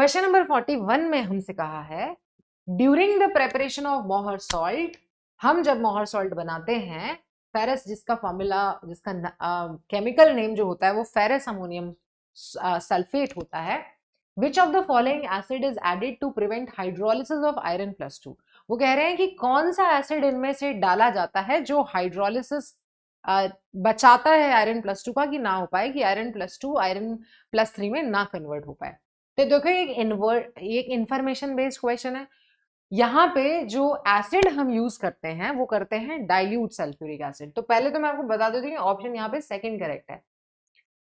Question number 41 में हमसे कहा है ड्यूरिंग द प्रेपरेशन ऑफ मोहर सॉल्ट, हम जब मोहर सॉल्ट बनाते हैं, फेरस जिसका फॉर्मूला, जिसका केमिकल नेम जो होता है वो फेरस अमोनियम सल्फेट होता है। Which of the following acid is added to prevent hydrolysis of iron plus 2। वो कह रहे हैं कि कौन सा एसिड इनमें से डाला जाता है जो हाइड्रोलिसिस बचाता है आयरन प्लस 2 का, कि ना हो पाए, कि आयरन प्लस 2 आयरन प्लस 3 में ना कन्वर्ट हो पाए। तो देखो एक इंफॉर्मेशन बेस्ड क्वेश्चन है। यहाँ पे जो एसिड हम यूज करते हैं वो करते हैं डाइल्यूट सल्फ्यूरिक एसिड। तो पहले तो मैं आपको बता देती हूँ ऑप्शन यहाँ पे सेकंड करेक्ट है।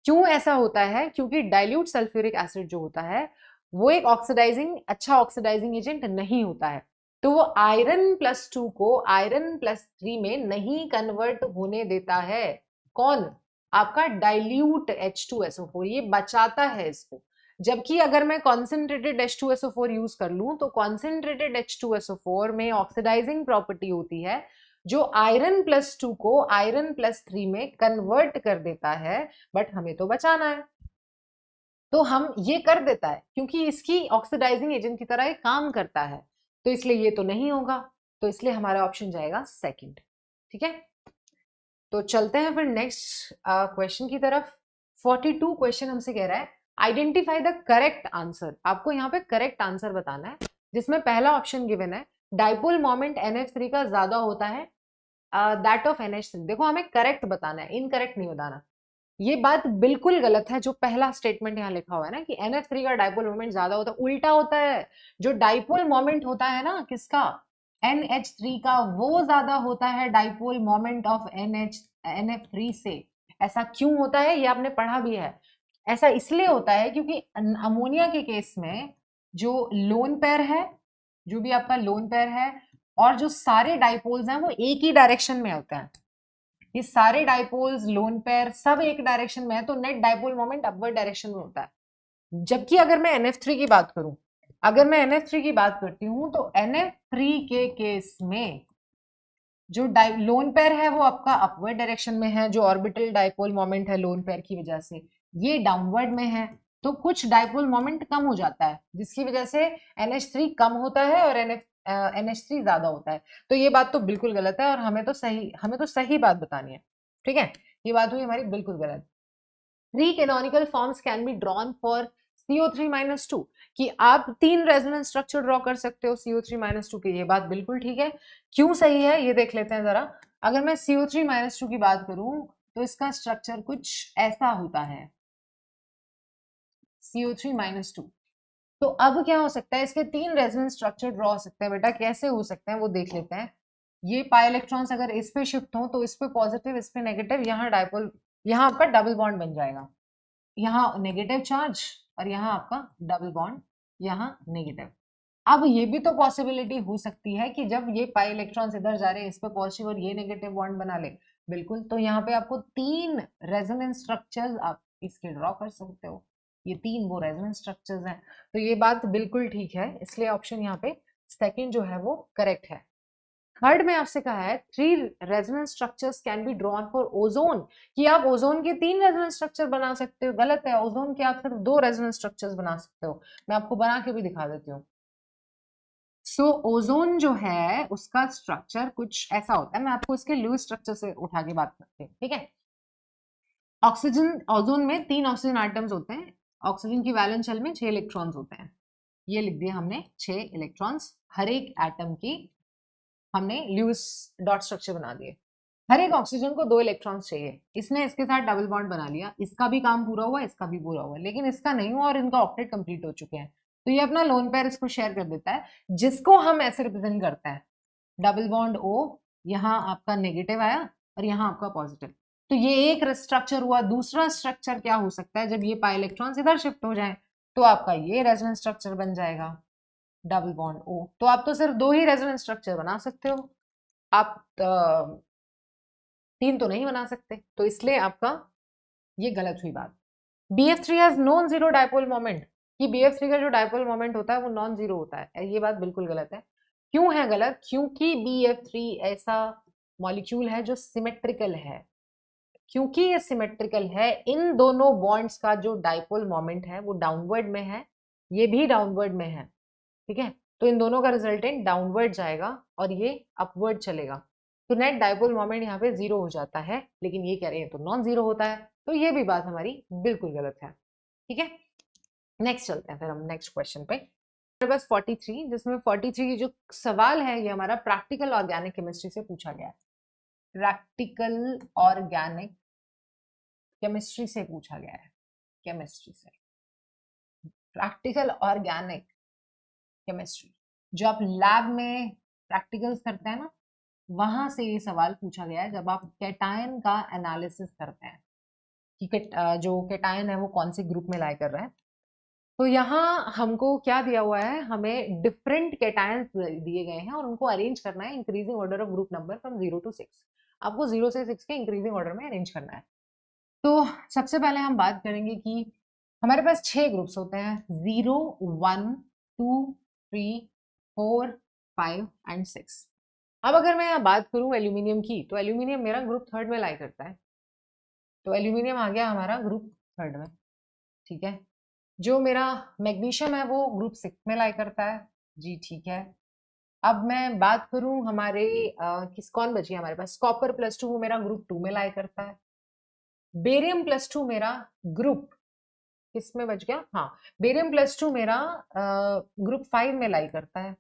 क्यों ऐसा होता है? क्योंकि डाइल्यूट सल्फ्यूरिक एसिड जो होता है वो एक अच्छा ऑक्सीडाइजिंग एजेंट नहीं होता है, तो वो आयरन प्लस 2 को आयरन प्लस 3 में नहीं कन्वर्ट होने देता है। कौन? आपका डाइल्यूट H2SO4, ये बचाता है इसको। जबकि अगर मैं कॉन्सेंट्रेटेड H2SO4 यूज कर लूं तो कॉन्सेंट्रेटेड H2SO4 में ऑक्सीडाइजिंग प्रॉपर्टी होती है जो आयरन प्लस 2 को आयरन प्लस 3 में कन्वर्ट कर देता है, बट हमें तो बचाना है, तो हम ये कर देता है क्योंकि इसकी ऑक्सीडाइजिंग एजेंट की तरह ये काम करता है, तो इसलिए ये तो नहीं होगा, तो इसलिए हमारा ऑप्शन जाएगा सेकंड। ठीक है, तो चलते हैं फिर नेक्स्ट क्वेश्चन की तरफ। 42 क्वेश्चन हमसे कह रहा है आइडेंटिफाई द करेक्ट आंसर। आपको यहाँ पे करेक्ट आंसर बताना है, जिसमें पहला ऑप्शन गिवन है डाइपोल मोमेंट NH3 का ज्यादा होता है दैट ऑफ NH3। देखो हमें करेक्ट बताना है, इनकरेक्ट नहीं बताना। ये बात बिल्कुल गलत है जो पहला स्टेटमेंट यहाँ लिखा हुआ है ना कि NH3 का डाइपोल मोमेंट ज्यादा होता है, उल्टा होता है। जो डाइपोल मोमेंट होता है ना किसका, NH3 का, वो ज्यादा होता है डाइपोल मोमेंट ऑफ NF3 से। ऐसा क्यों होता है ये आपने पढ़ा भी है। ऐसा इसलिए होता है क्योंकि अमोनिया के केस में जो लोन पेयर है, जो भी आपका लोन पेयर है, और जो सारे डाइपोल्स हैं वो एक ही डायरेक्शन में होते हैं। ये सारे डाइपोल्स, लोन पेयर सब एक डायरेक्शन में है, तो net dipole moment upward direction में होता है। जबकि अगर मैं NF3 की बात करूं, अगर मैं NF3 की बात करती हूं तो NF3 के केस में जो लोन पेयर है वो आपका अपवर्ड डायरेक्शन में है, जो ऑर्बिटल डाइपोल मोमेंट है लोन पेयर की वजह से ये डाउनवर्ड में है, तो कुछ डाइपोल मोमेंट कम हो जाता है जिसकी वजह से NH3 कम होता है और NH3 ज्यादा होता है। तो ये बात तो बिल्कुल गलत है और हमें तो सही बात बतानी है। ठीक है, ये बात हुई हमारी बिल्कुल गलत। 3 canonical forms can be drawn for CO3-2, कि आप 3 रेजोनेंस स्ट्रक्चर ड्रॉ कर सकते हो CO3-2 के। ये बात बिल्कुल ठीक है। क्यों सही है ये देख लेते हैं जरा। अगर मैं CO3-2 की बात करूं तो इसका स्ट्रक्चर कुछ ऐसा होता है, CO3-2। तो अब क्या हो सकता है, इसके 3 रेजोनेंस स्ट्रक्चर ड्रॉ हो सकते हैं। बेटा कैसे हो सकते हैं वो देख लेते हैं। ये पाई इलेक्ट्रॉन्स अगर इस पे शिफ्ट हो तो इस पे पॉजिटिव, इस पे नेगेटिव, यहाँ डाइपोल, यहाँ आपका डबल बॉन्ड बन जाएगा, यहाँ नेगेटिव चार्ज और यहाँ आपका डबल बॉन्ड, यहाँ नेगेटिव। अब ये भी तो पॉसिबिलिटी हो सकती है कि जब ये पाई इलेक्ट्रॉन्स इधर जा रहे हैं इस पे पॉजिटिव और ये नेगेटिव बॉन्ड बना ले। बिल्कुल, तो यहाँ पे आपको 3 रेजोनेंस स्ट्रक्चर्स आप इसके ड्रॉ कर सकते हो। ये 3 वो रेजोनेंस स्ट्रक्चर्स हैं, तो ये बात बिल्कुल ठीक है, इसलिए ऑप्शन यहाँ पे सेकेंड जो है वो करेक्ट है। थर्ड में आपसे कहा है 3 resonance structures can be drawn for ozone, कि आप ओजोन के 3 रेजोनेंस स्ट्रक्चर बना सकते हो। गलत है, ओजोन के आप सिर्फ 2 रेजोनेंस स्ट्रक्चर्स बना सकते हो। मैं आपको बना के भी दिखा देती हूँ। सो ओजोन जो है उसका स्ट्रक्चर कुछ ऐसा होता है, मैं आपको इसके लुईस स्ट्रक्चर से उठा के बात करती हूँ। ठीक है, ऑक्सीजन, ओजोन में 3 ऑक्सीजन आइटम्स होते हैं। ऑक्सीजन की वैलेंस शेल में 6 इलेक्ट्रॉन्स होते हैं। ये लिख दिया हमने 6 इलेक्ट्रॉन्स हर एक एटम की, हमने लुईस डॉट स्ट्रक्चर बना दिए। हर एक ऑक्सीजन को 2 इलेक्ट्रॉन्स चाहिए, इसने इसके साथ डबल बॉन्ड बना लिया, इसका भी काम पूरा हुआ, इसका भी पूरा हुआ, लेकिन इसका नहीं हुआ और इनका ऑक्टेट कंप्लीट हो चुके हैं, तो ये अपना लोन पेयर इसको शेयर कर देता है, जिसको हम ऐसे रिप्रेजेंट करते हैं डबल बॉन्ड O, यहाँ आपका नेगेटिव आया और यहाँ आपका पॉजिटिव। तो ये एक स्ट्रक्चर हुआ। दूसरा स्ट्रक्चर क्या हो सकता है, जब ये पाई इलेक्ट्रॉन्स इधर शिफ्ट हो जाए तो आपका ये रेजोनेंस स्ट्रक्चर बन जाएगा डबल बॉन्ड O। तो आप तो सिर्फ 2 ही रेजोनेंस स्ट्रक्चर बना सकते हो, आप 3 तो नहीं बना सकते, तो इसलिए आपका ये गलत हुई बात। BF3 has non zero dipole moment, कि BF3 का जो डाइपोल मोमेंट होता है वो नॉन जीरो होता है, ये बात बिल्कुल गलत है। क्यों है गलत? क्योंकि BF3 ऐसा मॉलिक्यूल है जो सिमेट्रिकल है। क्योंकि ये सिमेट्रिकल है, इन दोनों बॉन्ड्स का जो डाइपोल मोमेंट है वो डाउनवर्ड में है, ये भी डाउनवर्ड में है, ठीक है, तो इन दोनों का रिजल्टेंट डाउनवर्ड जाएगा और ये अपवर्ड चलेगा, तो नेट डायपोल मोमेंट यहाँ पे 0 हो जाता है, लेकिन ये कह रहे हैं तो नॉन जीरो होता है, तो ये भी बात हमारी बिल्कुल गलत है, ठीक है। नेक्स्ट चलते हैं फिर हम नेक्स्ट क्वेश्चन पे। हमारे पास 43, जिसमें 43 जो सवाल है ये हमारा प्रैक्टिकल ऑर्गेनिक केमिस्ट्री से पूछा गया है। प्रैक्टिकल ऑर्गेनिक केमिस्ट्री से पूछा गया है, केमिस्ट्री से, प्रैक्टिकल ऑर्गेनिक केमिस्ट्री, जो आप लैब में प्रैक्टिकल्स करते हैं ना, वहां से ये सवाल पूछा गया है, जब आप कैटायन का एनालिसिस करते हैं कि जो कैटायन है वो कौन से ग्रुप में लाई कर रहा है। तो यहाँ हमको क्या दिया हुआ है, हमें डिफरेंट कैटायंस दिए गए हैं और उनको अरेंज करना है increasing order of group number from 0 to 6। आपको 0 से 6 के इंक्रीजिंग ऑर्डर में अरेंज करना है। तो सबसे पहले हम बात करेंगे कि हमारे पास 6 ग्रुप्स होते हैं, 0, 1, 2, 3, 4, 5 एंड 6। अब अगर मैं यहाँ बात करूँ एल्यूमिनियम की, तो एल्यूमिनियम मेरा ग्रुप 3rd में लाई करता है, तो एल्यूमिनियम आ गया हमारा ग्रुप 3rd में, ठीक है। जो मेरा मैग्नीशियम है वो ग्रुप 6 में लाई करता है, जी ठीक है। अब मैं बात करूं हमारे कौन बची हमारे पास, कॉपर +2 वो मेरा ग्रुप 2 में लाई करता है। बेरियम +2 मेरा ग्रुप किस में बच गया, हाँ, बेरियम +2 मेरा ग्रुप 5 में लाई करता है,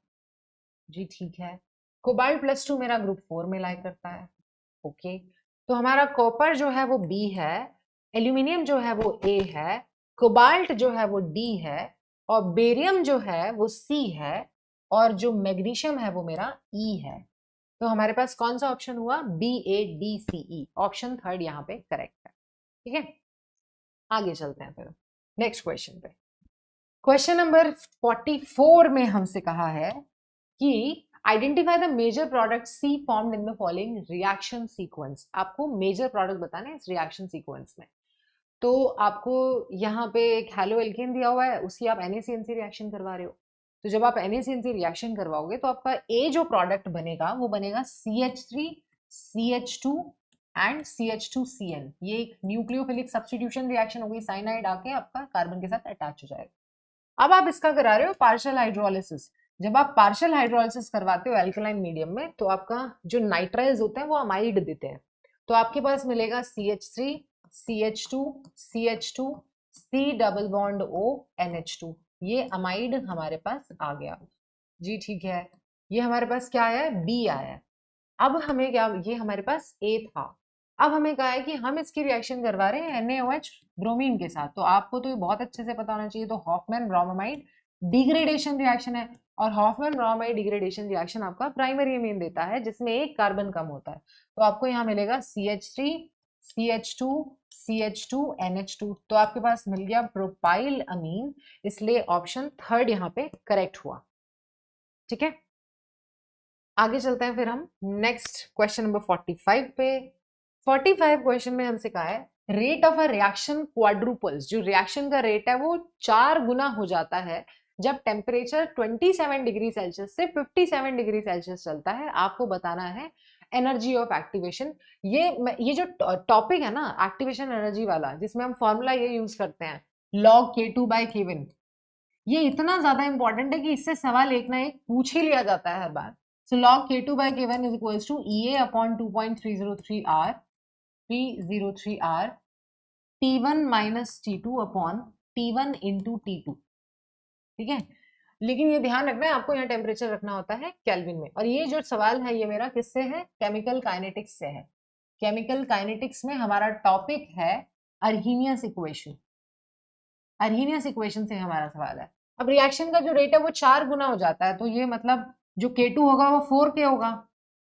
जी ठीक है। कोबाल्ट +2 मेरा ग्रुप 4 में लाई करता है, ओके। तो हमारा कॉपर जो है वो बी है, एल्यूमिनियम जो है वो ए है, कोबाल्ट जो है वो डी है, और बेरियम जो है वो सी है, और जो मैग्नीशियम है वो मेरा ई है। तो हमारे पास कौन सा ऑप्शन हुआ, BADCE, ऑप्शन 3rd यहाँ पे करेक्ट है, ठीक है। आगे चलते हैं फिर नेक्स्ट क्वेश्चन पे। क्वेश्चन नंबर 44 में हमसे कहा है कि identify the major product C formed in the following reaction sequence. आपको मेजर प्रोडक्ट बताना है इस रिएक्शन सीक्वेंस में। तो आपको यहाँ पे एक हेलो एल्केन दिया हुआ है, उसकी आप NaCNC रिएक्शन करवा रहे हो। तो जब आप NaCNC रिएक्शन करवाओगे तो आपका ए जो प्रोडक्ट बनेगा वो बनेगा CH3 CH2 एंड CH2CN। ये एक न्यूक्लियोफिलिक सब्स्टिट्यूशन रिएक्शन होगी, साइनाइड आके आपका कार्बन के साथ अटैच हो जाएगा। अब आप इसका करा रहे हो पार्शियल हाइड्रोलिसिस। जब आप पार्शियल हाइड्रोलिसिस करवाते हो एल्कलाइन मीडियम में, तो आपका जो नाइट्राइल्स होते हैं वो अमाइड देते हैं, तो आपके पास मिलेगा CH3 CH2 CH2 C double bond O NH2। ये अमाइड हमारे पास आ गया, जी ठीक है। ये हमारे पास क्या आया है, B आया है। अब हमें क्या, ये हमारे पास A था, अब हमें कहा है कि हम इसकी रिएक्शन करवा रहे हैं NaOH ब्रोमीन के साथ। तो आपको तो ये बहुत अच्छे से पता होना चाहिए, तो हॉफमैन ब्रोमाइड डिग्रेडेशन रिएक्शन है, और हॉफमैन ब्रोमाइड डिग्रेडेशन रिएक्शन आपका प्राइमरी अमीन देता है जिसमें एक कार्बन कम होता है। तो आपको यहाँ मिलेगा CH3 CH2 CH2 NH2। तो आपके पास मिल गया प्रोपाइल अमीन, इसलिए ऑप्शन 3rd यहाँ पे करेक्ट हुआ, ठीक है। आगे चलते हैं फिर हम नेक्स्ट क्वेश्चन नंबर 45 पे। 45 क्वेश्चन में हमसे कहा है रेट ऑफ अ रिएक्शन क्वाड्रुपल्स। जो रिएक्शन का रेट है वो 4 गुना हो जाता है जब टेम्परेचर 27 डिग्री सेल्सियस से 57 डिग्री सेल्सियस चलता है। आपको बताना है एनर्जी ऑफ एक्टिवेशन। ये जो टॉपिक है ना एक्टिवेशन एनर्जी वाला, जिसमें हम फॉर्मूला ये यूज करते हैं log K2/K1, ये इतना ज्यादा इंपॉर्टेंट है कि इससे सवाल एक ना एक पूछ ही लिया जाता है हर बार। So log K2/K1 is equals to EA upon 2.303 R, 303 R, T1 minus T2 upon T1 into T2, ठीक है। लेकिन ये ध्यान रखना है, आपको यहाँ टेम्परेचर रखना होता है केल्विन में। और ये जो सवाल है ये मेरा किससे है, केमिकल काइनेटिक्स से है। केमिकल काइनेटिक्स में हमारा टॉपिक है अर्हीनियस इक्वेशन। अर्हीनियस इक्वेशन से हमारा सवाल है। अब रिएक्शन का जो रेट है वो 4 गुना हो जाता है, तो ये मतलब जो K2 होगा वो 4K होगा,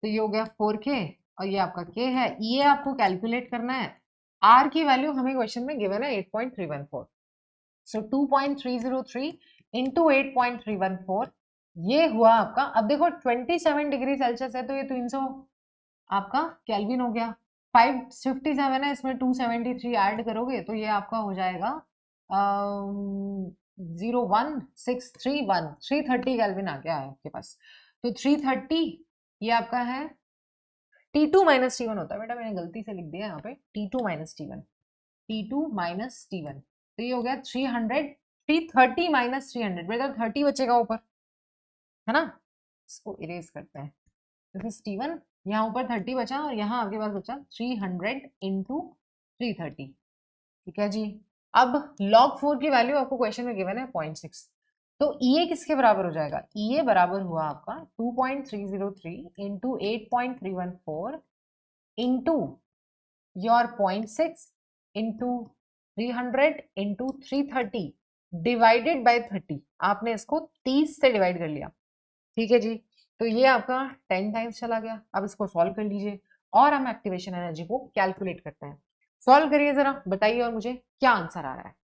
तो ये हो गया 4K, और ये आपका K है। ये आपको कैलकुलेट करना है। R की वैल्यू हमें क्वेश्चन में गिवन है 8.314, सो 2.303 इंटू 8.314, ये हुआ आपका। अब देखो 27 डिग्री सेल्सियस है तो ये 300 आपका केल्विन हो गया। 557 है, इसमें 273 ऐड करोगे तो ये आपका हो जाएगा 01631, 330 केल्विन आ गया है आपके पास। तो 330 ये आपका है T2 माइनस T1 होता है बेटा, मैंने गलती से लिख दिया यहाँ पे T2 minus T1, T2 minus T1, तो ये हो गया 300 330 माइनस 300, बेटा 30 बचेगा ऊपर, है ना, इसको इरेज करते हैं। दिस इज T1, यहाँ ऊपर 30 बचा और यहाँ आपके पास बचा 300 इंटू 330, ठीक है जी। अब log 4 की वैल्यू आपको क्वेश्चन में गिवन है 0.6, तो EA किसके बराबर हो जाएगा, EA बराबर हुआ आपका 2.303 into 8.314 into your 0.6 into 300 into 330 divided by 30, आपने इसको 30 से डिवाइड कर लिया, ठीक है जी। तो ये आपका 10 टाइम्स चला गया। अब इसको सॉल्व कर लीजिए और हम एक्टिवेशन एनर्जी को कैलकुलेट करते हैं। सॉल्व करिए जरा, बताइए और मुझे क्या आंसर आ रहा है।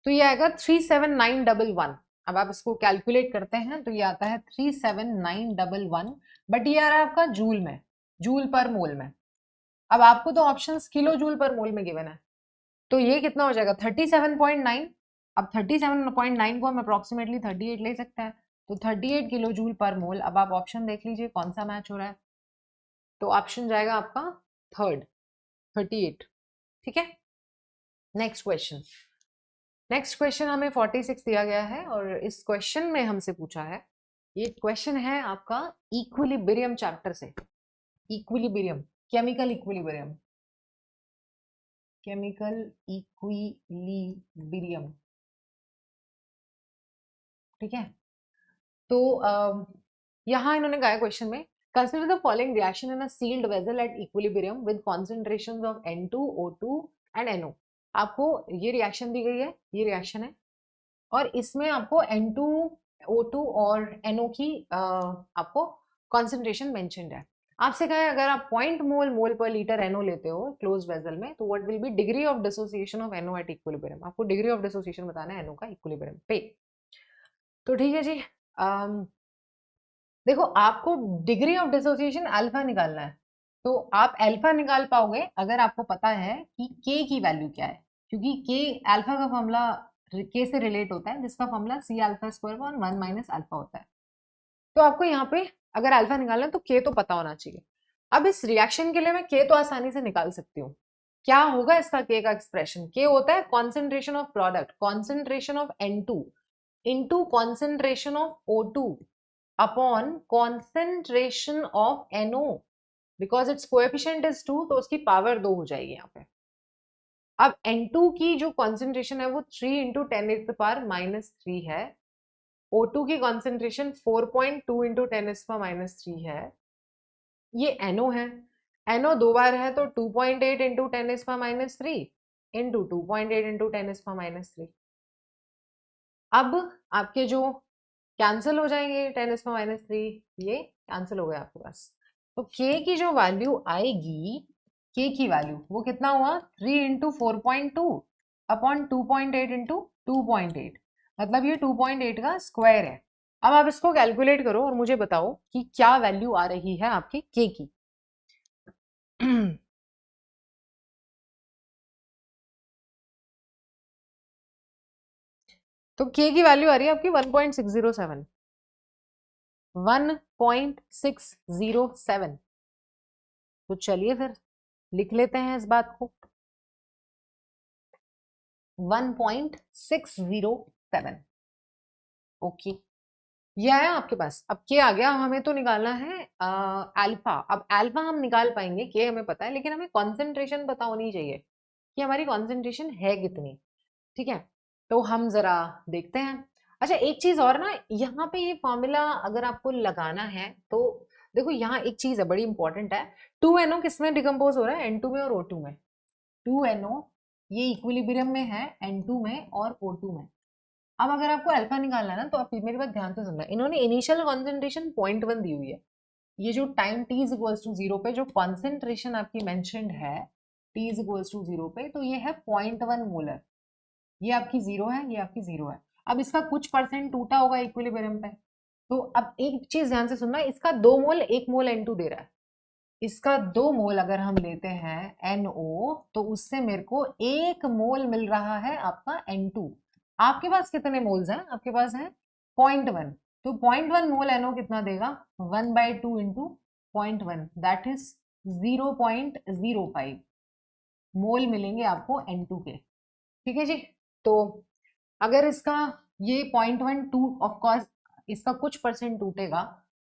तो ये आएगा 37911। अब आप इसको कैलकुलेट करते हैं तो ये आता है 37911, बट ये आ रहा है आपका जूल में, जूल पर मोल में। अब आपको तो ऑप्शंस किलो जूल पर मोल में गिवन है, तो ये कितना हो जाएगा 37.9। अब 37.9 को हम अप्रोक्सीमेटली 38 ले सकते हैं, तो 38 किलो जूल पर मोल। अब आप ऑप्शन देख लीजिए कौन सा मैच हो रहा है, तो ऑप्शन जाएगा आपका थर्ड, 38, ठीक है। नेक्स्ट क्वेश्चन, नेक्स्ट क्वेश्चन हमें 46 दिया गया है और इस क्वेश्चन में हमसे पूछा है, ये क्वेश्चन है आपका इक्विलिब्रियम चैप्टर से, equilibrium, chemical equilibrium, chemical equilibrium, ठीक है। तो यहाँ इन्होंने कहा है क्वेश्चन में, consider the following reaction in a sealed vessel at equilibrium with concentrations of N2 O2 and NO। आपको ये रिएक्शन दी गई है, ये रिएक्शन है और इसमें आपको N2 O2 और NO की आपको कॉन्सेंट्रेशन मेंशन्ड है। आपसे कहा है अगर आप 0.0 मोल पर लीटर NO लेते हो क्लोज वेसल में, तो what will be degree of dissociation of NO at equilibrium. आपको डिग्री ऑफ डिसोसिएशन बताना है NO का इक्विलिब्रियम पे। तो ठीक है जी, देखो आपको डिग्री ऑफ डिसोसिएशन अल्फा निकालना है, तो आप अल्फा निकाल पाओगे अगर आपको पता है कि के की वैल्यू क्या है, क्योंकि के अल्फा का फॉर्मूला के से रिलेट होता है, जिसका formula C alpha square one 1 minus alpha होता है। तो आपको यहाँ पे अगर अल्फा निकालना है तो के तो पता होना चाहिए। अब इस रिएक्शन के लिए मैं के तो आसानी से निकाल सकती हूँ। क्या होगा इसका के का एक्सप्रेशन, के होता है concentration of product, concentration of N2 into concentration of O2 upon concentration of NO, because it's coefficient is 2, तो उसकी पावर 2 हो जाएगी यहाँ पे। अब N2 की जो कॉन्सेंट्रेशन है वो 3 इंटू 10⁻³ है, O2 की कॉन्सेंट्रेशन 4.2 इंटू 10⁻³ है, ये NO है, NO दो बार है तो 2.8 इंटू 10⁻³ इंटू 2.8 इंटू 10⁻³। अब आपके जो कैंसिल हो जाएंगे 10⁻³, ये कैंसिल हो गया आपके पास। तो के की जो वैल्यू आएगी, के की वैल्यू वो कितना हुआ 3 इंटू 4.2 अपॉन 2.8 इंटू 2.8, मतलब ये 2.8 का स्क्वायर है। अब आप इसको कैलकुलेट करो और मुझे बताओ कि क्या वैल्यू आ रही है आपकी के की। तो के की वैल्यू आ रही है आपकी 1.607, 1.607। तो चलिए फिर लिख लेते हैं इस बात को, 1.607। ओके, ये आया आपके पास। अब के आ गया, हमें तो निकालना है अल्फा। अब अल्फा हम निकाल पाएंगे, के हमें पता है, लेकिन हमें कॉन्सेंट्रेशन पता होनी चाहिए कि हमारी कॉन्सेंट्रेशन है कितनी, ठीक है। तो हम जरा देखते हैं। अच्छा एक चीज और ना, यहाँ पे ये फॉर्मूला अगर आपको लगाना है तो देखो यहाँ एक चीज है बड़ी इंपॉर्टेंट है, 2NO किस में डिकम्पोज हो रहा है, N2 में और O2 में। 2NO ये इक्विलिब्रियम में है N2 में और O2 में। अब अगर आपको अल्फा निकालना है ना, तो आप मेरी बात ध्यान से सुनना, इन्होंने इनिशियल कॉन्सेंट्रेशन 0.1 दी हुई है। ये जो time t is equals to 0 पे जो कॉन्सेंट्रेशन आपकी मेंशन्ड है t इज इक्वल्स टू 0 पे, तो ये है 0.1 मोलर। ये आपकी 0 है, ये आपकी 0 है। अब इसका कुछ परसेंट टूटा होगा इक्विलिब्रियम पे, तो अब एक चीज ध्यान से सुनना, इसका 2 मोल 1 मोल N2 दे रहा है, इसका 2 मोल अगर हम लेते हैं NO, तो उससे मेरे को 1 मोल मिल रहा है आपका N2। आपके पास कितने मोल्स हैं? आपके पास है 0.1, तो 0.1 मोल NO कितना देगा? 1/2 इंटू 0.1, दैट इज 0.05 मोल मिलेंगे आपको N2 के। ठीक है जी। तो अगर इसका ये 0.12 ऑफ कोर्स इसका कुछ परसेंट टूटेगा,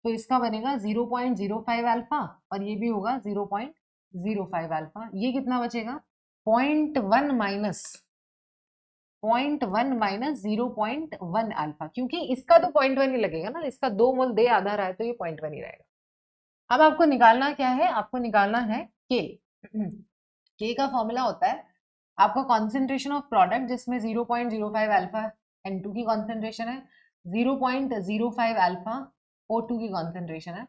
तो इसका बनेगा 0.05 अल्फा, और ये भी होगा 0.05 अल्फा। ये कितना बचेगा? 0.1 माइनस 0.1 अल्फा, क्योंकि इसका तो 0.1 ही लगेगा ना, इसका 2 मोल दे आधा रहा है, तो ये 0.1 ही रहेगा। अब आपको निकालना क्या है? आपको निकालना है के। के का फॉर्मूला होता है आपका कॉन्सेंट्रेशन ऑफ प्रोडक्ट, जिसमें 0.05 अल्फा N2 की कॉन्सेंट्रेशन है, 0.05 अल्फा O2 की कॉन्सेंट्रेशन है,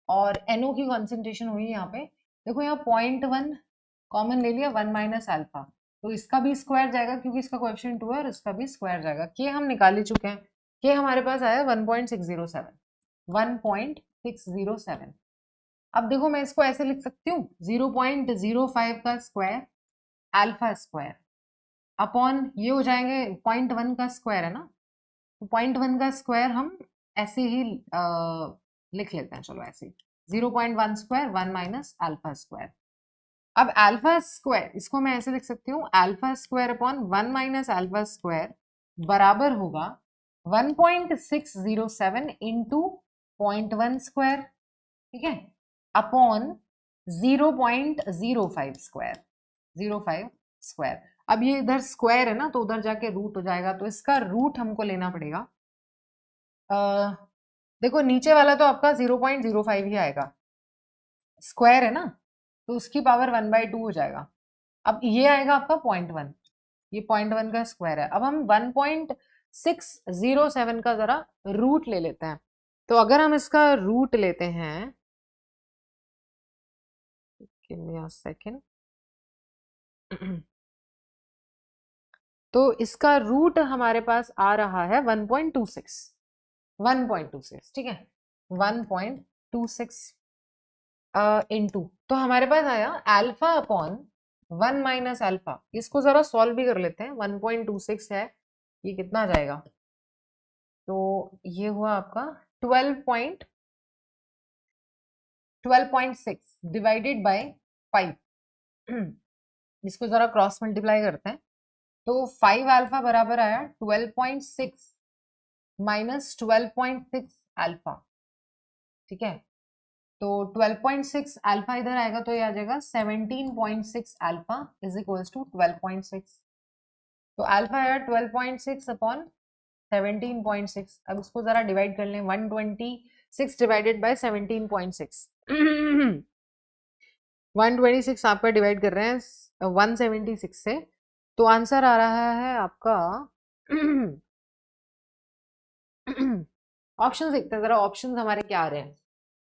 और NO की कॉन्सेंट्रेशन हुई यहाँ पे, देखो यहाँ 0.1 कॉमन ले लिया, 1 माइनस अल्फा, तो इसका भी स्क्वायर जाएगा क्योंकि इसका कोएफिशिएंट 2 है, और इसका भी स्क्वायर जाएगा। के हम निकाल ही चुके हैं, के हमारे पास आया 1.607। 1.607। अब देखो मैं इसको ऐसे लिख सकती हूँ, 0.05 का स्क्वायर अल्फा स्क्वायर अपॉन ये हो जाएंगे 0.1 का स्क्वायर है ना, तो 0.1 का स्क्वायर हम ऐसे ही लिख लेते हैं, चलो ऐसे ही 0.1 स्क्वायर 1 माइनस अल्फा स्क्वायर। अब अल्फा स्क्वायर इसको मैं ऐसे लिख सकती हूँ, alpha square upon 1 minus alpha square बराबर होगा 1.607 इंटू 0.1 स्क्वायर, ठीक है, अपॉन 0.05 स्क्वायर, 05 स्क्वायर। अब ये इधर स्क्वायर है ना, तो उधर जाके रूट हो जाएगा, तो इसका रूट हमको लेना पड़ेगा। देखो नीचे वाला तो आपका 0.05 ही आएगा, स्क्वायर है ना, तो उसकी पावर 1/2 हो जाएगा। अब ये आएगा आपका 0.1, ये 0.1 का स्क्वायर है। अब हम 1.607 का जरा रूट ले लेते हैं। तो अगर हम इसका रूट लेते हैं, गिव मी अ सेकंड, तो इसका रूट हमारे पास आ रहा है 1.26, 1.26, ठीक है, 1.26 इंटू, तो हमारे पास आया अल्फा अपॉन 1 माइनस अल्फा। इसको जरा सॉल्व भी कर लेते हैं, 1.26 है, ये कितना आ जाएगा? तो ये हुआ आपका 12.6 डिवाइडेड बाय 5। इसको जरा क्रॉस मल्टीप्लाई करते हैं, तो 5 अल्फा बराबर आया 12.6 माइनस 12.6 अल्फा, ठीक है, तो 12.6 अल्फा इधर आएगा, तो ये आ जाएगा 17.6 अल्फा इज इक्वल्स टू 12.6। तो अल्फा आया 12.6 अपॉन 17.6। अब इसको जरा डिवाइड कर लें, 126 डिवाइडेड बाय 17.6। 126 आपका डिवाइड कर रहे हैं 176 से, तो आंसर आ रहा है आपका ऑप्शन देखते हैं जरा, ऑप्शन हमारे क्या आ रहे हैं।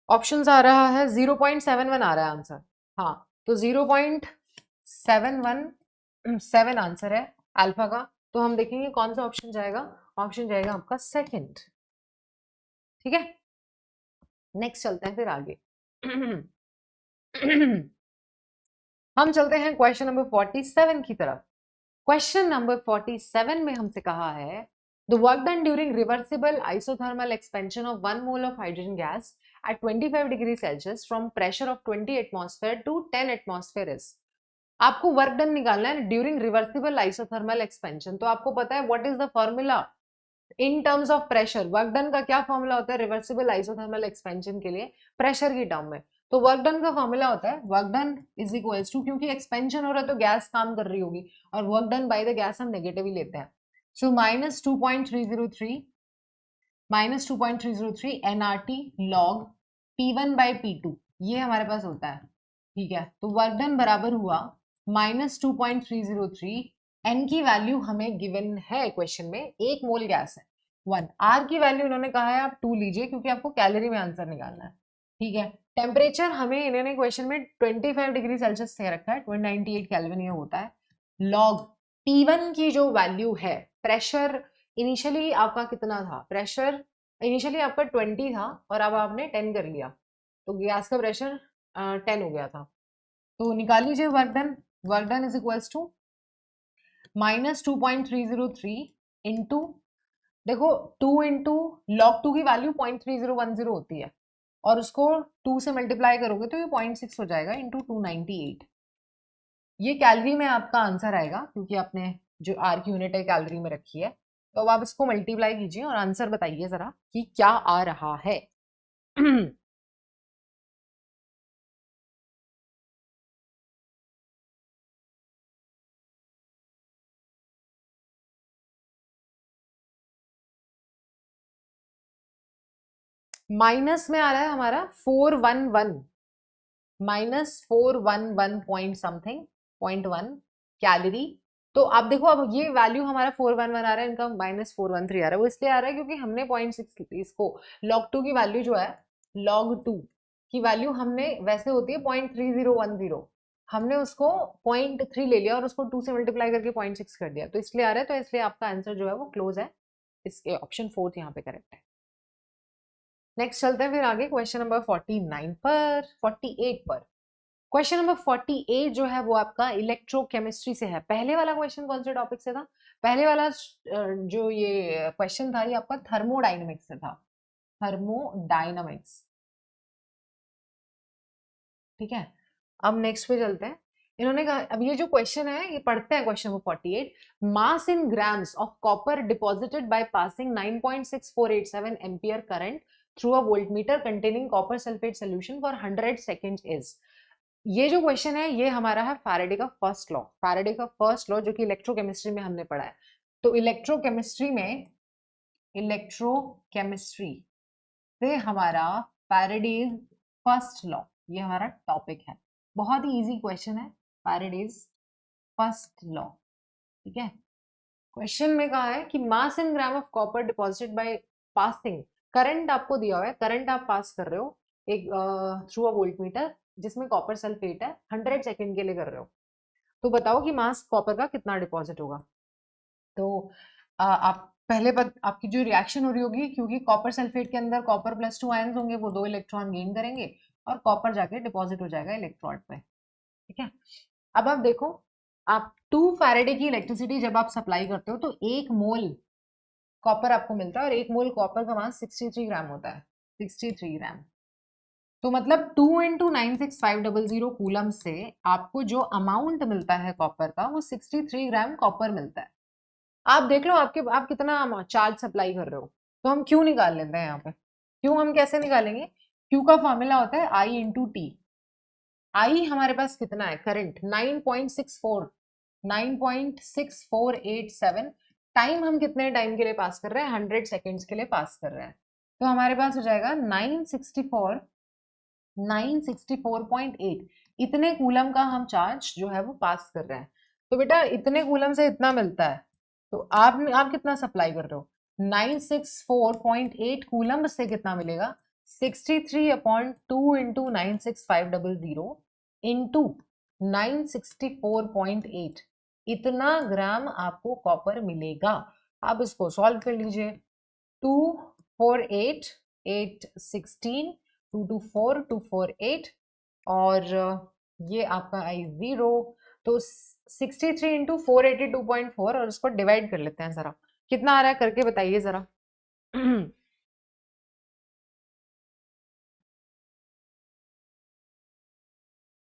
ऑप्शन आ रहा है 0.71 आ रहा है आंसर, हाँ, तो 0.717 आंसर है अल्फा का। तो हम देखेंगे कौन सा ऑप्शन जाएगा, ऑप्शन जाएगा आपका सेकंड, ठीक है। नेक्स्ट चलते हैं फिर आगे। हम चलते हैं क्वेश्चन नंबर 47 की तरफ। क्वेश्चन नंबर 47 में हमसे कहा है the work done during reversible isothermal expansion of 1 mole of hydrogen gas at 25 degrees Celsius from pressure of 20 atmosphere to 10 atmosphere is। आपको वर्क डन निकालना है ड्यूरिंग रिवर्सिबल आइसोथर्मल एक्सपेंशन। तो आपको पता है what is the formula in terms of pressure, work done का क्या formula होता है रिवर्सिबल आइसोथर्मल एक्सपेंशन के लिए प्रेशर की टर्म में। तो वर्क डन का फॉर्मूला होता है work done is equals to, क्योंकि एक्सपेंशन हो रहा है तो गैस काम कर रही होगी, और work done by the gas हम नेगेटिव ही लेते हैं। सो -2.303 NRT log P1 by P2, ये हमारे पास होता है, ठीक है। तो वर्क डन बराबर हुआ -2.303, एन की वैल्यू हमें गिवन है क्वेश्चन में, 1 मोल गैस है 1, आर की वैल्यू इन्होंने कहा है आप 2 लीजिए क्योंकि आपको कैलोरी में आंसर निकालना है, ठीक है। टेम्परेचर हमें इन्होंने क्वेश्चन में 25 डिग्री सेल्सियस से रखा है, 298 केल्विन ये होता है। लॉग P1 की जो वैल्यू है, प्रेशर इनिशियली आपका कितना था, प्रेशर इनिशियली आपका 20 था और अब आपने 10 कर लिया, तो गैस का प्रेशर 10 हो गया था। तो निकाल लीजिए work done. Work done is equals to -2.303 into, देखो 2 इंटू लॉग 2 की वैल्यू 0.3010 होती है, और उसको 2 से मल्टीप्लाई करोगे तो ये 0.6 हो जाएगा इंटू 298। ये कैलोरी में आपका आंसर आएगा, क्योंकि आपने जो आर की यूनिट है कैलोरी में रखी है। तो अब आप इसको मल्टीप्लाई कीजिए और आंसर बताइए जरा कि क्या आ रहा है। माइनस में आ रहा है हमारा 411, -411 पॉइंट समथिंग, 0.1 कैलोरी। तो आप देखो, अब ये वैल्यू हमारा 411 आ रहा है, इनका -413 आ रहा है। वो इसलिए आ रहा है क्योंकि हमने 0.6 इसको log 2 की वैल्यू जो है, log 2 की वैल्यू हमने, वैसे होती है 0.3010, हमने उसको 0.3 ले लिया और उसको 2 से मल्टीप्लाई करके 0.6 कर दिया, तो इसलिए आ रहा है। तो इसलिए आपका आंसर जो है वो क्लोज है, इसके ऑप्शन 4 यहाँ पे करेक्ट है। नेक्स्ट चलते हैं फिर आगे क्वेश्चन नंबर 49 पर, 48 पर। क्वेश्चन नंबर 48 जो है वो आपका इलेक्ट्रोकेमिस्ट्री से है। पहले वाला क्वेश्चन कौन से टॉपिक से था? पहले वाला जो ये क्वेश्चन था ये आपका थर्मोडाइनमिक्स से था, थर्मोडाइनमिक्स। ठीक है, अब नेक्स्ट पे चलते हैं। इन्होंने कहा, अब ये जो क्वेश्चन है ये पढ़ते हैं, question number 48। Mass in grams of copper deposited by passing 9.6487 ampere current through a voltmeter containing copper sulphate solution for 100 seconds is. ये जो क्वेश्चन है ये हमारा है फैराडे का फर्स्ट लॉ, फैराडे का फर्स्ट लॉ जो कि इलेक्ट्रोकेमिस्ट्री में हमने पढ़ा है। तो इलेक्ट्रोकेमिस्ट्री से हमारा फैराडेज फर्स्ट लॉ, ये हमारा टॉपिक है। बहुत ही इजी क्वेश्चन है, फैराडेज फर्स्ट लॉ। ठीक है, क्वेश्चन में कहा है कि mass in gram of copper deposited by passing, current आपको दिया हुआ है, करंट आप पास कर रहे हो एक थ्रू अ वोल्टमीटर जिसमें कॉपर सल्फेट है, 100 सेकंड के लिए कर रहे हो। तो बताओ कि मास कॉपर का कितना डिपॉजिट होगा। तो आप पहले आपकी जो रिएक्शन हो रही होगी, क्योंकि कॉपर सल्फेट के अंदर कॉपर +2 आयंस होंगे, वो 2 इलेक्ट्रॉन गेन करेंगे और कॉपर जाके डिपॉजिट हो जाएगा इलेक्ट्रोड पे। ठीक है, अब आप देखो, आप 2 फैराडे की इलेक्ट्रिसिटी जब आप सप्लाई करते हो तो 1 मोल कॉपर आपको मिलता है, और 1 मोल कॉपर का मास 63 ग्राम होता है, 63 ग्राम। तो मतलब 2 इंटू 96500 कूलम से आपको जो अमाउंट मिलता है कॉपर का, वो 63 ग्राम कॉपर मिलता है। आप देख लो आप कितना चार्ज सप्लाई कर रहे हो। तो हम क्यू निकाल लेते हैं यहाँ पे। क्यू हम कैसे निकालेंगे? क्यू का फॉर्मूला होता है आई इंटू टी। आई हमारे पास कितना है? करंट 9.64, 9.6487। टाइम हम कितने टाइम के लिए पास कर रहे हैं? 100 सेकेंड्स के लिए पास कर रहे हैं। तो हमारे पास हो जाएगा 964.8। इतने कूलम का हम चार्ज जो है वो पास कर रहे हैं। तो बेटा इतने कूलम से इतना मिलता है, तो आप कितना सप्लाई कर रहे हो? 964.8 कूलम से कितना मिलेगा? 63/2 इंटू 96500 इंटू 964.8, इतना ग्राम आपको कॉपर मिलेगा। आप इसको सॉल्व कर लीजिए। 2 4 8 8 16, 2 2 4 2 4 8, और ये आपका आई 0। तो 63 इंटू 482.4, और उसको डिवाइड कर लेते हैं जरा, कितना आ रहा है करके बताइए जरा।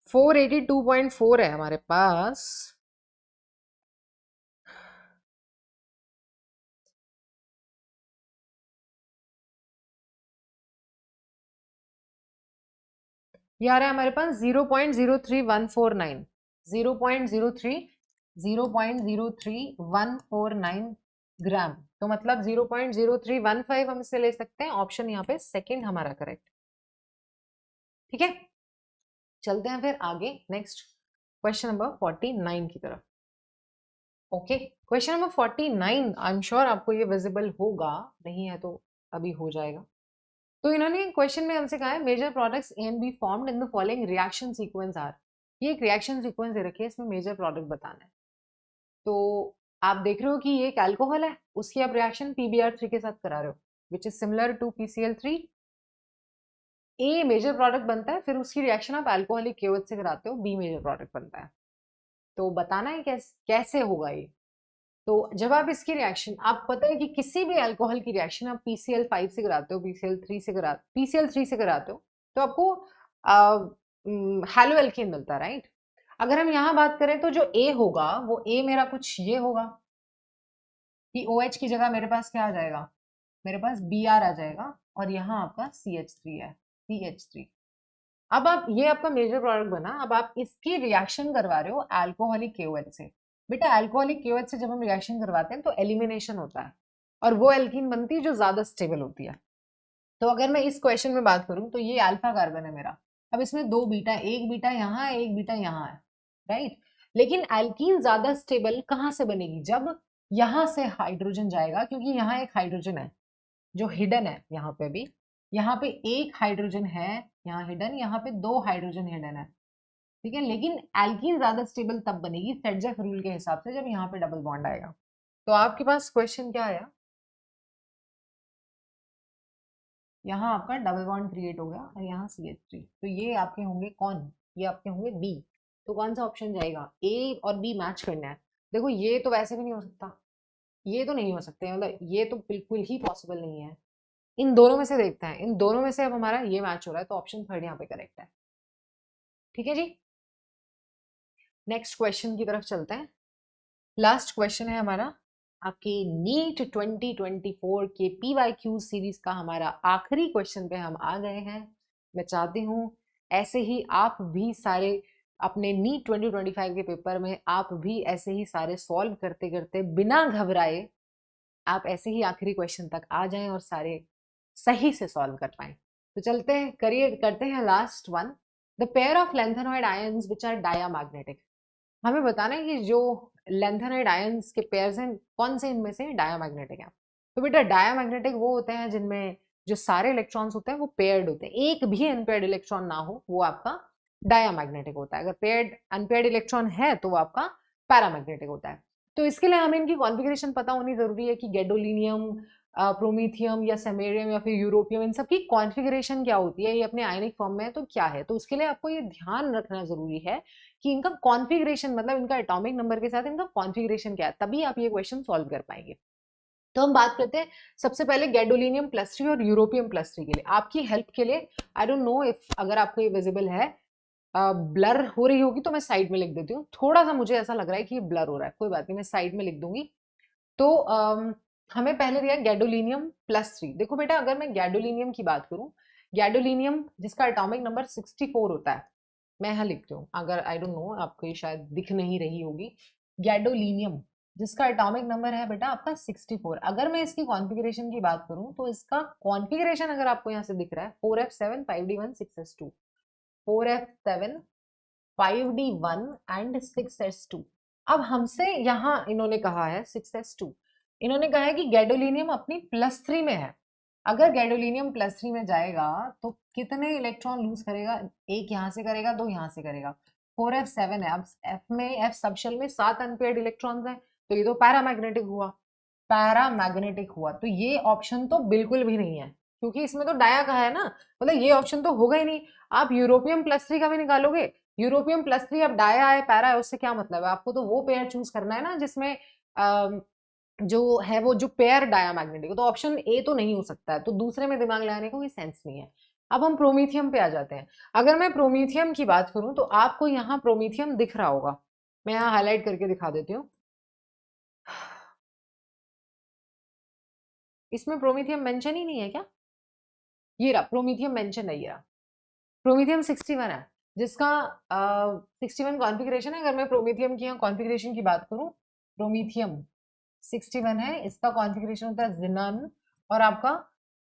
482.4 है हमारे पास। ये आ रहा है हमारे पास 0.03149, 0.03149 ग्राम। तो मतलब 0.0315 हम इसे ले सकते हैं। ऑप्शन यहाँ पे सेकंड हमारा करेक्ट। ठीक है, चलते हैं फिर आगे नेक्स्ट क्वेश्चन नंबर 49 की तरफ। Okay, question number 49, I am sure आपको ये विजिबल होगा, नहीं है तो अभी हो जाएगा। तो इन्होंने क्वेश्चन में हमसे कहा है major products A and B formed in the following reaction sequence are. ये एक रिएक्शन सीक्वेंस दे रखी है, इसमें मेजर प्रोडक्ट बताना है। तो आप देख रहे हो कि ये एक अल्कोहल है, उसकी आप रिएक्शन PbR3 के साथ करा रहे हो, which is similar to PCl3। A major product बनता है, फिर उसकी रिएक्शन आप अल्कोहलिक KOH से कराते हो, बी मेजर प्रोडक्ट बनता है। तो बताना है कैसे होगा ये। तो जब आप इसकी रिएक्शन, आप पता है कि किसी भी अल्कोहल की रिएक्शन आप PCl5 से कराते हो, PCl3 से कराते हो, तो आपको हैलो एल्केन मिलता है, राइट। अगर हम यहाँ बात करें तो जो ए होगा वो ए मेरा कुछ ये होगा कि OH की जगह मेरे पास क्या आ जाएगा, मेरे पास Br आ जाएगा, और यहाँ आपका CH3 है, CH3। अब आप ये आपका मेजर प्रोडक्ट बना, अब आप इसकी रिएक्शन करवा रहे हो अल्कोहलिक KOH से। बेटा अल्कोहलिक KOH से जब हम रिएक्शन करवाते हैं तो एलिमिनेशन होता है, और वो एल्कीन बनती है जो ज्यादा स्टेबल होती है। तो अगर मैं इस क्वेश्चन में बात करूं तो ये अल्फा कार्बन है मेरा, अब इसमें दो बीटा, एक बीटा यहाँ है, एक बीटा यहाँ है, राइट। लेकिन एल्कीन ज्यादा स्टेबल कहाँ से बनेगी, जब यहाँ से हाइड्रोजन जाएगा, क्योंकि यहाँ एक हाइड्रोजन है जो हिडन है, यहाँ पे भी, यहाँ पे एक हाइड्रोजन है, यहाँ हिडन, यहाँ पे दो हाइड्रोजन हिडन है, ठीक है। लेकिन एल्कीन ज्यादा स्टेबल तब बनेगी सेडजक रूल के हिसाब से, जब यहाँ पे डबल बॉन्ड आएगा। तो आपके पास क्वेश्चन क्या आया, यहाँ आपका डबल बॉन्ड क्रिएट हो गया और यहाँ CH3, तो ये आपके होंगे कौन, ये आपके होंगे बी। तो कौन सा ऑप्शन जाएगा, ए और बी मैच करना है। देखो ये तो वैसे भी नहीं हो सकता, ये तो नहीं हो सकते, मतलब ये तो बिल्कुल ही पॉसिबल नहीं है। इन दोनों में से देखते हैं, इन दोनों में से अब हमारा ये मैच हो रहा है, तो ऑप्शन थर्ड यहाँ पे करेक्ट है। ठीक है जी, नेक्स्ट क्वेश्चन की तरफ चलते हैं। लास्ट क्वेश्चन है हमारा आपकी नीट 2024 के PYQ सीरीज का हमारा आखिरी क्वेश्चन पे हम आ गए हैं। मैं चाहती हूँ ऐसे ही आप भी सारे अपने नीट 2025 के पेपर में आप भी ऐसे ही सारे सॉल्व करते करते बिना घबराए आप ऐसे ही आखिरी क्वेश्चन तक आ जाएं और सारे सही से सॉल्व कर पाए। तो चलते हैं, करिए करते हैं last one. The pair of lanthanoid ions which are diamagnetic. हमें बताना है कि जो लेंथेनॉइड आयंस के पेयर्स हैं कौन से इनमें से डायामैग्नेटिक हैं। तो बेटा डायामैग्नेटिक वो होते हैं जिनमें जो सारे इलेक्ट्रॉन्स होते हैं वो पेयर्ड होते हैं, एक भी अनपेयर्ड इलेक्ट्रॉन ना हो, वो आपका डायामैग्नेटिक होता है। अगर पेयर्ड अनपेयर्ड इलेक्ट्रॉन है तो वो आपका पैरामैग्नेटिक होता है। तो इसके लिए हमें इनकी कॉन्फ़िगरेशन पता होनी जरूरी है कि गैडोलिनियम, प्रोमीथियम या सेमेरियम या फिर यूरोपियम, इन सब की कॉन्फ़िगरेशन क्या होती है, ये अपने आयनिक फॉर्म में है तो क्या है। तो उसके लिए आपको ये ध्यान रखना जरूरी है कि इनका कॉन्फ़िगरेशन, मतलब इनका एटॉमिक नंबर के साथ इनका कॉन्फ़िगरेशन क्या है, तभी आप ये क्वेश्चन सॉल्व कर पाएंगे। तो हम बात करते हैं सबसे पहले गैडोलिनियम +3 और यूरोपियम +3 के लिए। आपकी हेल्प के लिए, आई डोंट नो इफ अगर आपको ये विजिबल है, ब्लर हो रही होगी तो मैं साइड में लिख देती हूँ। थोड़ा सा मुझे ऐसा लग रहा है कि ये ब्लर हो रहा है, कोई बात नहीं, मैं साइड में लिख दूंगी। तो हमें पहले दिया गैडोलिनियम +3। देखो बेटा अगर मैं गैडोलिनियम की बात करूं, गैडोलिनियम जिसका एटॉमिक नंबर 64 होता है, मैं यहाँ लिखती हूँ, अगर आई डोंट नो आपको ये शायद दिख नहीं रही होगी, गैडोलिनियम जिसका एटॉमिक नंबर है बेटा आपका 64। अगर मैं इसकी कॉन्फ़िगरेशन की बात करूं तो इसका कॉन्फ़िगरेशन अगर आपको यहाँ से दिख रहा है 4f7 5d1 6s2, 4f7 5d1 and 6s2। अब हमसे यहाँ इन्होंने कहा है 6s2, इन्होंने कहा है कि गैडोलिनियम अपनी +3 में है। अगर गैडोलिनियम +3 में जाएगा तो कितने इलेक्ट्रॉन लूज करेगा, एक यहाँ से करेगा, दो यहाँ से करेगा, 4f7 है। अब f में, f सबशेल में 7 अनपेयर्ड इलेक्ट्रॉन्स हैं, तो ये तो पैरामैग्नेटिक हुआ, पैरामैग्नेटिक हुआ। तो ये ऑप्शन तो बिल्कुल भी नहीं है, क्योंकि इसमें तो डाया का है ना, मतलब ये ऑप्शन तो होगा ही नहीं। आप यूरोपियम +3 का भी निकालोगे, यूरोपियम +3 अब डाया है पैरा है, उससे क्या मतलब है, आपको तो वो पेयर चूज करना है ना जिसमें जो है वो जो पेयर डायामैग्नेटिक, तो ऑप्शन ए तो नहीं हो सकता है, तो दूसरे में दिमाग लगाने का कोई सेंस नहीं है। अब हम प्रोमीथियम पे आ जाते हैं। अगर मैं प्रोमीथियम की बात करूं तो आपको यहाँ प्रोमीथियम दिख रहा होगा, मैं यहाँ हाईलाइट करके दिखा देती हूँ। इसमें प्रोमीथियम मेंशन ही नहीं है क्या, ये रहा प्रोमीथियम मेंशन है, ये रहा प्रोमीथियम 61 है, जिसका 61 कॉन्फ़िगरेशन है। अगर मैं प्रोमीथियम की यहाँ कॉन्फ़िगरेशन की बात करूं, प्रोमीथियम 61 है, इसका कॉन्फ़िगरेशन होता है जिनन, और आपका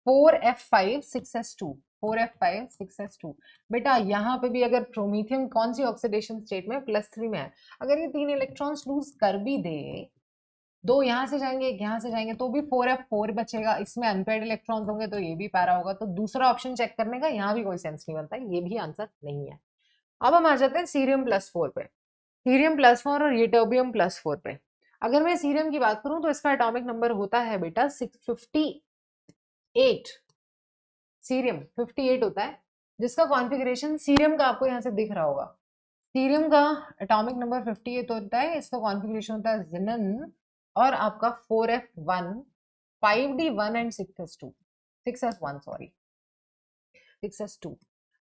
4f5 6s2, 4f5 6s2। बेटा यहाँ पे भी अगर प्रोमीथियम कौन सी ऑक्सीडेशन स्टेट में, +3 में है, अगर ये 3 इलेक्ट्रॉन्स लूज कर भी दे, दो यहाँ से जाएंगे एक यहाँ से जाएंगे, तो भी 4f4 बचेगा, इसमें अनपेयर्ड इलेक्ट्रॉन्स होंगे तो ये भी पैरा होगा, तो दूसरा ऑप्शन चेक करने का यहाँ भी कोई सेंस नहीं बनता, ये भी आंसर नहीं है। अब हम आ जाते हैं सीरियम +4 पे, सीरियम +4 और यूटोबियम +4 पे। अगर मैं सीरियम की बात करूं तो इसका एटॉमिक नंबर होता है बेटा 658, सीरियम 58 होता है, जिसका कॉन्फ़िगरेशन सीरियम का आपको यहाँ से दिख रहा होगा। सीरियम का एटॉमिक नंबर 58 होता है, इसका कॉन्फ़िगरेशन होता है जिनन और आपका 4f1 5d1 and 6s2 6s1 sorry 6s2।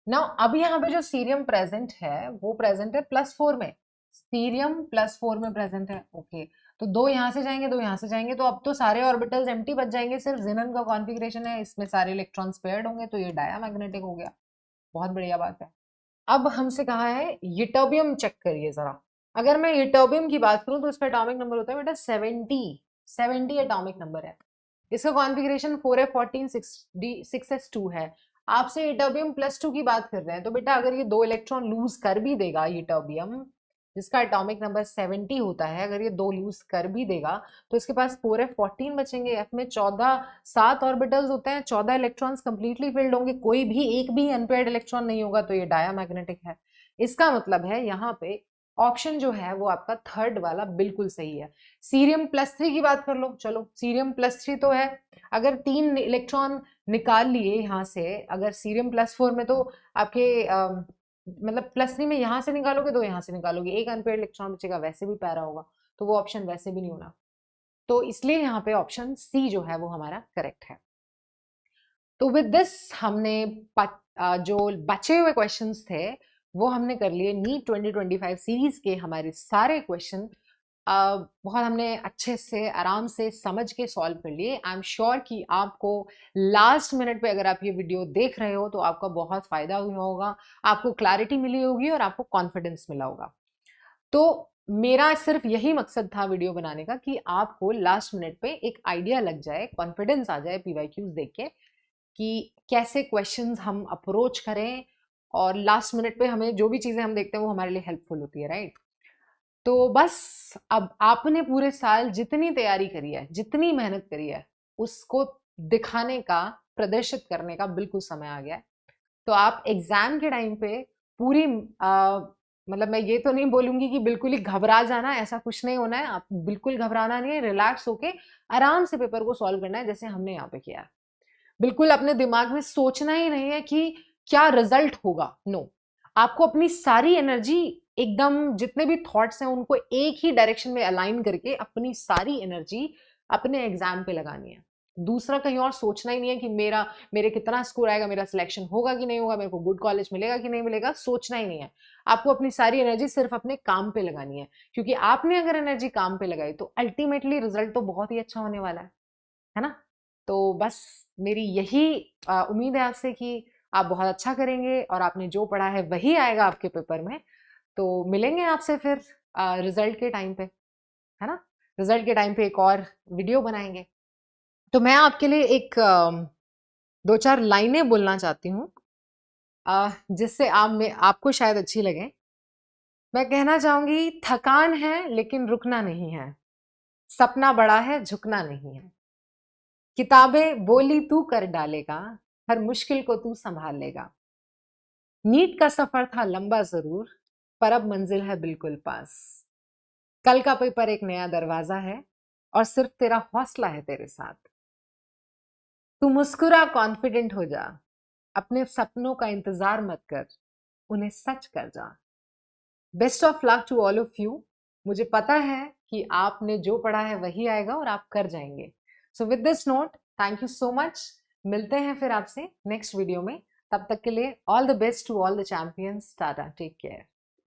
Now अब यहाँ पे जो सीरियम प्रेजेंट है वो प्रेजेंट है +4 में, सीरियम +4 में प्रेजेंट है। ओके, तो दो यहाँ से जाएंगे, दो यहाँ से जाएंगे, तो अब तो सारे ऑर्बिटल्स एम्प्टी बच जाएंगे, सिर्फ जिनन का कॉन्फ़िगरेशन है, इसमें सारे इलेक्ट्रॉन्स पेयर्ड होंगे, तो ये डायामैग्नेटिक हो गया। बहुत बढ़िया बात है। अब हमसे कहा है यूटोबियम चेक करिए जरा। अगर मैं यूटोबियम की बात करूं तो इसका एटॉमिक नंबर होता है बेटा 70 एटॉमिक नंबर है। इसका कॉन्फ़िगरेशन 4f14 6s2 है। आपसे यूटोबियम +2 की बात कर रहे हैं, तो बेटा अगर ये 2 इलेक्ट्रॉन लूज कर भी देगा यूटोबियम, जिसका एटॉमिक नंबर 70 होता है, अगर ये 2 लूज कर भी देगा तो इसके पास 4f14 बचेंगे। f में 7 ऑर्बिटल्स होते हैं, 14 इलेक्ट्रॉन्स कंप्लीटली फिल्ड होंगे, कोई भी एक भी अनपेयर्ड इलेक्ट्रॉन नहीं होगा, तो ये डायामैग्नेटिक है। इसका मतलब है यहाँ पे ऑप्शन जो है वो आपका थर्ड वाला बिल्कुल सही है। सीरियम +3 की बात कर लो, चलो सीरियम +3 तो है, अगर 3 इलेक्ट्रॉन निकाल लिए यहाँ से, अगर सीरियम +4 में तो आपके मतलब +3 में यहाँ से निकालोगे, दो यहाँ से निकालोगे, एक अनपेयर्ड इलेक्ट्रॉन बचेगा, वैसे भी पैरा होगा, तो वो ऑप्शन वैसे भी नहीं होना, तो इसलिए यहाँ पे ऑप्शन सी जो है वो हमारा करेक्ट है। तो विद दिस हमने जो बचे हुए क्वेश्चंस थे वो हमने कर लिए नीट 2025 सीरीज के हमारे सारे क्वेश्चन। बहुत हमने अच्छे से आराम से समझ के सॉल्व कर लिए। आई एम श्योर कि आपको लास्ट मिनट पे अगर आप ये वीडियो देख रहे हो तो आपका बहुत फायदा हुआ होगा, आपको क्लैरिटी मिली होगी और आपको कॉन्फिडेंस मिला होगा। तो मेरा सिर्फ यही मकसद था वीडियो बनाने का कि आपको लास्ट मिनट पे एक आइडिया लग जाए, कॉन्फिडेंस आ जाए पीवाईक्यूज देख के कि कैसे क्वेश्चंस हम अप्रोच करें, और लास्ट मिनट पे हमें जो भी चीज़ें हम देखते हैं वो हमारे लिए हेल्पफुल होती है, राइट। तो बस अब आपने पूरे साल जितनी तैयारी करी है, जितनी मेहनत करी है, उसको दिखाने का, प्रदर्शित करने का बिल्कुल समय आ गया है। तो आप एग्जाम के टाइम पे पूरी मतलब मैं ये तो नहीं बोलूंगी कि बिल्कुल ही घबरा जाना, ऐसा कुछ नहीं होना है, आप बिल्कुल घबराना नहीं है, रिलैक्स होके आराम से पेपर को सॉल्व करना है जैसे हमने यहाँ पे किया है। बिल्कुल अपने दिमाग में सोचना ही नहीं है कि क्या रिजल्ट होगा, नो। आपको अपनी सारी एनर्जी, एकदम जितने भी थॉट्स हैं उनको एक ही डायरेक्शन में अलाइन करके अपनी सारी एनर्जी अपने एग्जाम पे लगानी है। दूसरा कहीं और सोचना ही नहीं है कि मेरे कितना स्कोर आएगा, मेरा सिलेक्शन होगा कि नहीं होगा, मेरे को गुड कॉलेज मिलेगा कि नहीं मिलेगा, सोचना ही नहीं है। आपको अपनी सारी एनर्जी सिर्फ अपने काम पे लगानी है, क्योंकि आपने अगर एनर्जी काम पे लगाई तो अल्टीमेटली रिजल्ट तो बहुत ही अच्छा होने वाला है ना। तो बस मेरी यही उम्मीद है आपसे कि आप बहुत अच्छा करेंगे और आपने जो पढ़ा है वही आएगा आपके पेपर में। तो मिलेंगे आपसे फिर रिजल्ट के टाइम पे, है ना। रिजल्ट के टाइम पे एक और वीडियो बनाएंगे। तो मैं आपके लिए एक 2-4 लाइनें बोलना चाहती हूँ जिससे आपको शायद अच्छी लगे। मैं कहना चाहूंगी, थकान है लेकिन रुकना नहीं है, सपना बड़ा है झुकना नहीं है, किताबें बोली तू कर डालेगा, हर मुश्किल को तू संभाल लेगा। नीट का सफर था लंबा जरूर, पर अब मंजिल है बिल्कुल पास। कल का पेपर एक नया दरवाजा है और सिर्फ तेरा हौसला है तेरे साथ। तू मुस्कुरा, कॉन्फिडेंट हो जा, अपने सपनों का इंतजार मत कर, उन्हें सच कर जा। Best of luck to all of you. मुझे पता है कि आपने जो पढ़ा है वही आएगा और आप कर जाएंगे। So with this note, thank you so much. मिलते हैं फिर आपसे नेक्स्ट वीडियो में। तब तक के लिए all the best to all the champions. Tata, take care.